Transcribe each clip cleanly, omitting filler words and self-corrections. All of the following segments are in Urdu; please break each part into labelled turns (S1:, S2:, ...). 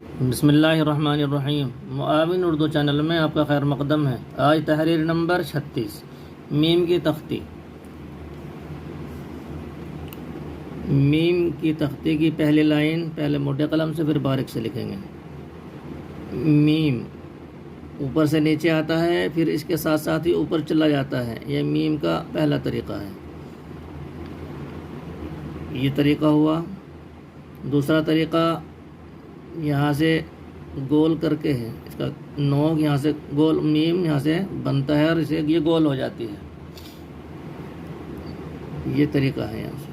S1: بسم اللہ الرحمن الرحیم۔ معاون اردو چینل میں آپ کا خیر مقدم ہے۔ آج تحریر نمبر 36 میم کی تختی۔ میم کی تختی کی پہلی لائن پہلے موٹے قلم سے پھر باریک سے لکھیں گے۔ میم اوپر سے نیچے آتا ہے، پھر اس کے ساتھ ساتھ ہی اوپر چلا جاتا ہے۔ یہ میم کا پہلا طریقہ ہے، یہ طریقہ ہوا۔ دوسرا طریقہ یہاں سے گول کر کے ہے، اس کا نوک یہاں سے گول، میم یہاں سے بنتا ہے اور اسے یہ گول ہو جاتی ہے، یہ طریقہ ہے۔ یہاں سے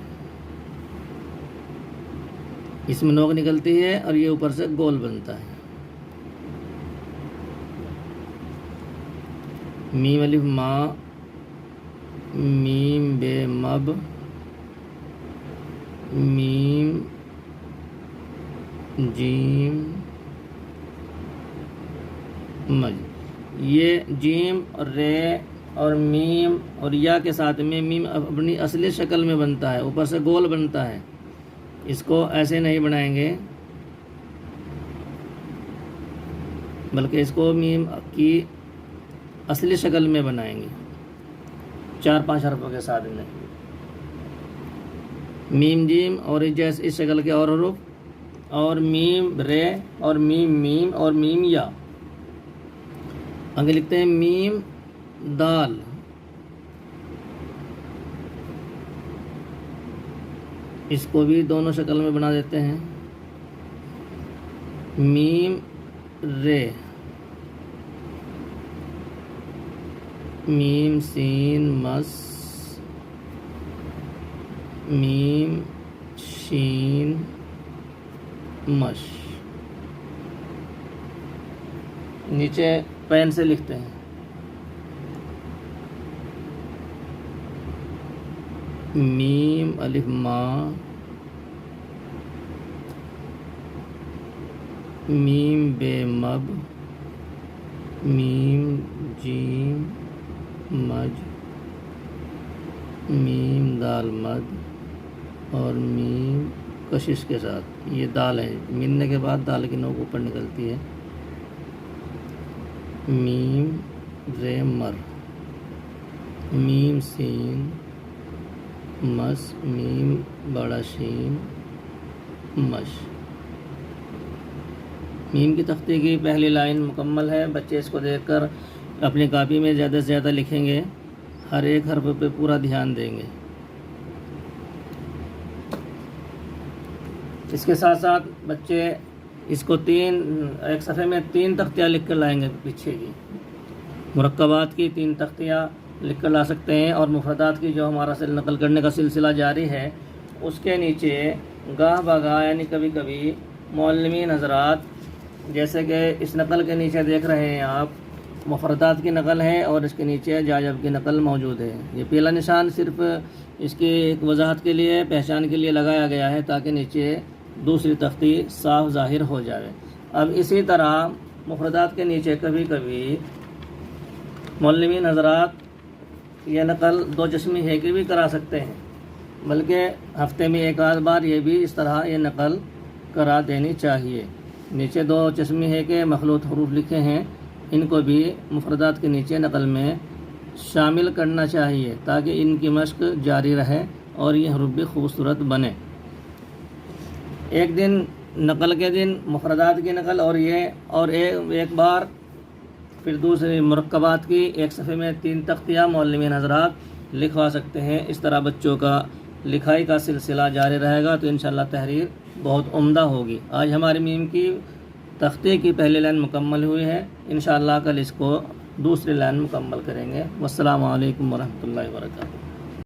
S1: اس میں نوک نکلتی ہے اور یہ اوپر سے گول بنتا ہے۔ میم الف ما، میم بے مب، میم جیم مج۔ یہ جیم اور رے اور میم اور یا کے ساتھ میں میم اپنی اصلی شکل میں بنتا ہے، اوپر سے گول بنتا ہے۔ اس کو ایسے نہیں بنائیں گے، بلکہ اس کو میم کی اصلی شکل میں بنائیں گے، 4-5 حرفوں کے ساتھ میں۔ میم جیم اور اس شکل کے اور حروف، اور میم رے اور میم اور میم یا۔ آگے لکھتے ہیں میم دال، اس کو بھی دونوں شکل میں بنا دیتے ہیں۔ میم رے، میم سین مس، میم شین مش۔ نیچے پین سے لکھتے ہیں میم الف ما، میم بے مب، میم جیم مج، میم دال مد اور میم کشش کے ساتھ۔ یہ دال ہے، ملنے کے بعد دال کی نوک اوپر نکلتی ہے۔ میم رے مر، میم سین مس، میم بڑا شین مش۔ میم کی تختی کی پہلی لائن مکمل ہے۔ بچے اس کو دیکھ کر اپنی کاپی میں زیادہ سے زیادہ لکھیں گے، ہر ایک حرف پہ پورا دھیان دیں گے۔ اس کے ساتھ ساتھ بچے اس کو ایک صفحے میں 3 تختیاں لکھ کر لائیں گے، پیچھے کی مرکبات کی 3 تختیاں لکھ کر لا سکتے ہیں، اور مفردات کی جو ہمارا نقل کرنے کا سلسلہ جاری ہے، اس کے نیچے گاہ بگاہ یعنی کبھی کبھی معلمین حضرات، جیسے کہ اس نقل کے نیچے دیکھ رہے ہیں آپ، مفردات کی نقل ہے اور اس کے نیچے جاجب کی نقل موجود ہے۔ یہ پیلا نشان صرف اس کی ایک وضاحت کے لیے، پہچان کے لیے لگایا گیا ہے، تاکہ نیچے دوسری تختی صاف ظاہر ہو جائے۔ اب اسی طرح مفردات کے نیچے کبھی کبھی معلمین حضرات یہ نقل 2 چشمی ہے کہ بھی کرا سکتے ہیں، بلکہ ہفتے میں 1 آدھ بار یہ بھی اس طرح یہ نقل کرا دینی چاہیے۔ نیچے 2 چشمی ہے کہ مخلوط حروف لکھے ہیں، ان کو بھی مفردات کے نیچے نقل میں شامل کرنا چاہیے، تاکہ ان کی مشق جاری رہے اور یہ حروف بھی خوبصورت بنے۔ ایک دن نقل کے دن مفردات کی نقل اور ایک بار پھر دوسری مرکبات کی ایک صفحے میں 3 تختیاں معلمین حضرات لکھوا سکتے ہیں۔ اس طرح بچوں کا لکھائی کا سلسلہ جاری رہے گا تو انشاءاللہ تحریر بہت عمدہ ہوگی۔ آج ہماری میم کی تختے کی پہلی لائن مکمل ہوئی ہے، انشاءاللہ کل اس کو دوسری لائن مکمل کریں گے۔ والسلام علیکم ورحمۃ اللہ وبرکاتہ۔